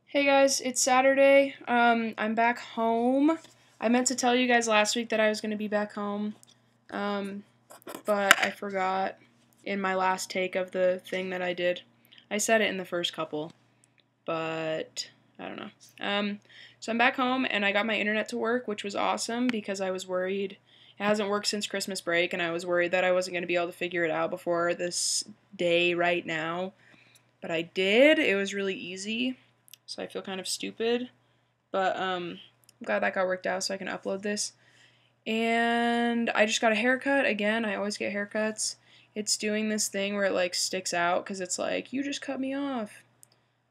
Hey guys, it's Saturday. I'm back home. I meant to tell you guys last week that I was going to be back home, um, but I forgot in my last take of the thing that I did. I said it in the first couple, but I don't know. So I'm back home and I got my internet to work, which was awesome because I was worried. It hasn't worked since Christmas break, and I was worried that I wasn't going to be able to figure it out before this day right now. But I did. It was really easy. So I feel kind of stupid, but I'm glad that got worked out so I can upload this. And I just got a haircut again. I always get haircuts. It's doing this thing where it like sticks out because it's like you just cut me off.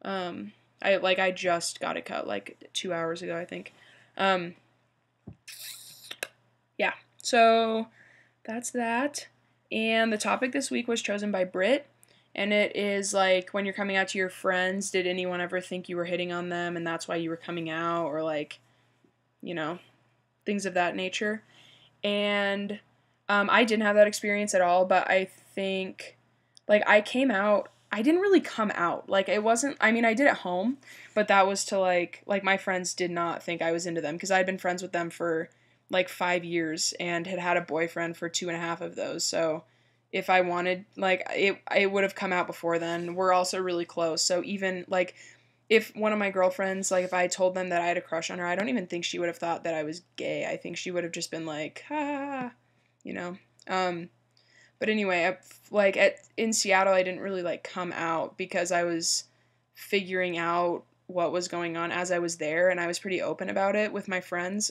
Um, I just got it cut like 2 hours ago, I think. Um, yeah. So that's that. And the topic this week was chosen by Britt. And it is like when you're coming out to your friends, did anyone ever think you were hitting on them and that's why you were coming out, or like, you know, things of that nature. And I didn't have that experience at all, but I think like I came out. I didn't really come out. Like it wasn't. I mean, I did at home, but that was to like my friends did not think I was into them because I'd been friends with them for like 5 years and had had a boyfriend for 2.5 of those. So if I wanted, like it would have come out before then. We're also really close, so even like if one of my girlfriends, like if I told them that I had a crush on her, I don't even think she would have thought that I was gay. I think she would have just been like, ha, you know. Um, but anyway, like in Seattle, I didn't really like come out because I was figuring out what was going on as I was there, and I was pretty open about it with my friends.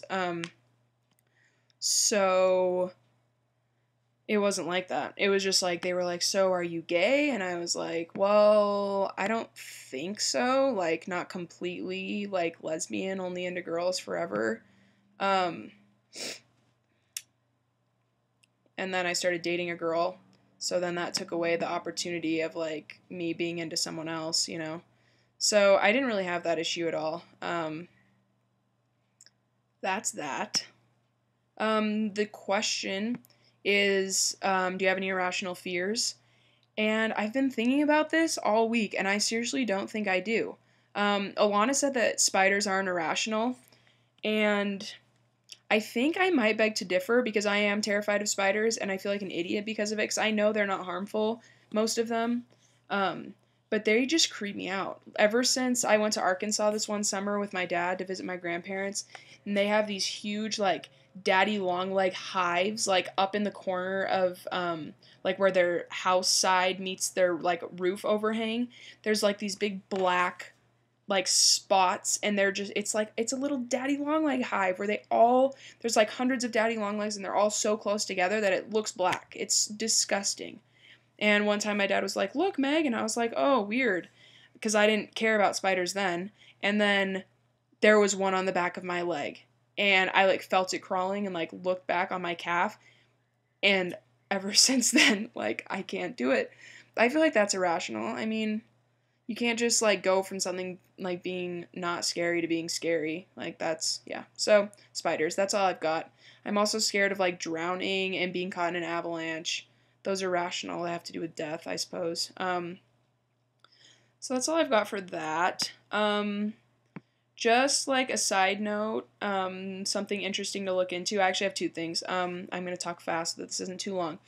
So it wasn't like that. It was just like they were like, "So are you gay?" And I was like, "Well, I don't think so. Like not completely like lesbian, only into girls forever." Um and then I started dating a girl. So then that took away the opportunity of like me being into someone else, you know. So I didn't really have that issue at all. That's that. The question is, do you have any irrational fears? And I've been thinking about this all week, and I seriously don't think I do. Alana said that spiders aren't irrational, and I think I might beg to differ because I am terrified of spiders, and I feel like an idiot because of it, because I know they're not harmful, most of them. Um, but they just creep me out. Ever since I went to Arkansas this one summer with my dad to visit my grandparents, and they have these huge, like, daddy long leg hives, like, up in the corner of, like, where their house side meets their, like, roof overhang. There's, like, these big black like spots, and they're just it's a little daddy long leg hive where there's like hundreds of daddy long legs and they're all so close together that it looks black. It's disgusting. And one time my dad was like, "Look, Meg," and I was like, "Oh, weird," because I didn't care about spiders then. And then there was one on the back of my leg, and I like felt it crawling and like looked back on my calf, and ever since then, like I can't do it. I feel like that's irrational. I mean, you can't just like go from something like being not scary to being scary. Like that's yeah. So spiders, that's all I've got. I'm also scared of like drowning and being caught in an avalanche. Those are rational. They have to do with death, I suppose. So that's all I've got for that. Just like a side note, something interesting to look into. I actually have two things. I'm gonna talk fast so that this isn't too long.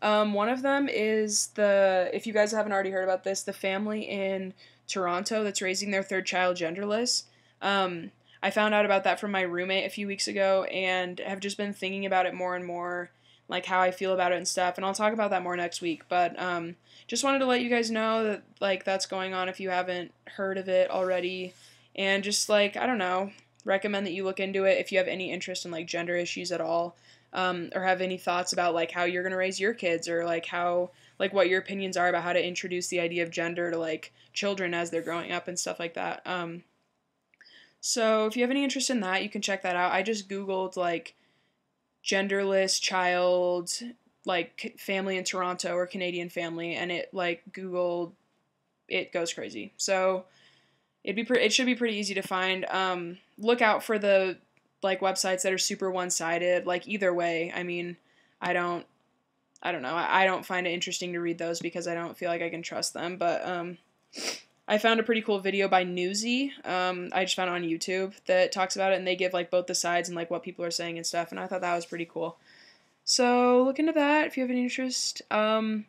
One of them is if you guys haven't already heard about this, the family in Toronto that's raising their third child genderless. I found out about that from my roommate a few weeks ago and have just been thinking about it more and more, like how I feel about it and stuff. And I'll talk about that more next week. But just wanted to let you guys know that like that's going on if you haven't heard of it already. And just like, I don't know, recommend that you look into it if you have any interest in like gender issues at all. Or have any thoughts about like how you're gonna raise your kids, or like how like what your opinions are about how to introduce the idea of gender to like children as they're growing up and stuff like that. So if you have any interest in that, you can check that out. I just googled like genderless child like family in Toronto or Canadian family, and it like Google it goes crazy. So it should be pretty easy to find. Look out for the like websites that are super one-sided. Like either way, I mean, I don't I don't know. I don't find it interesting to read those because I don't feel like I can trust them. But I found a pretty cool video by Newsy. I just found it on YouTube that talks about it, and they give like both the sides and like what people are saying and stuff, and I thought that was pretty cool. So look into that if you have any interest. And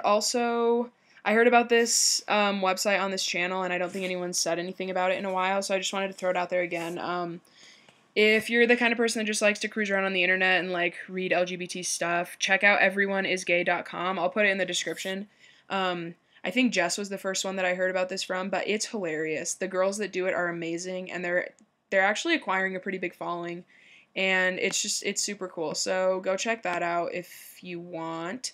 also, I heard about this website on this channel, and I don't think anyone's said anything about it in a while, so I just wanted to throw it out there again. If you're the kind of person that just likes to cruise around on the internet and like read LGBT stuff, check out everyoneisgay.com. I'll put it in the description. I think Jess was the first one that I heard about this from, but it's hilarious. The girls that do it are amazing, and they're actually acquiring a pretty big following, and it's super cool. So go check that out if you want.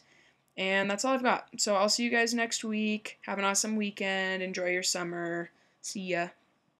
And that's all I've got. So I'll see you guys next week. Have an awesome weekend. Enjoy your summer. See ya.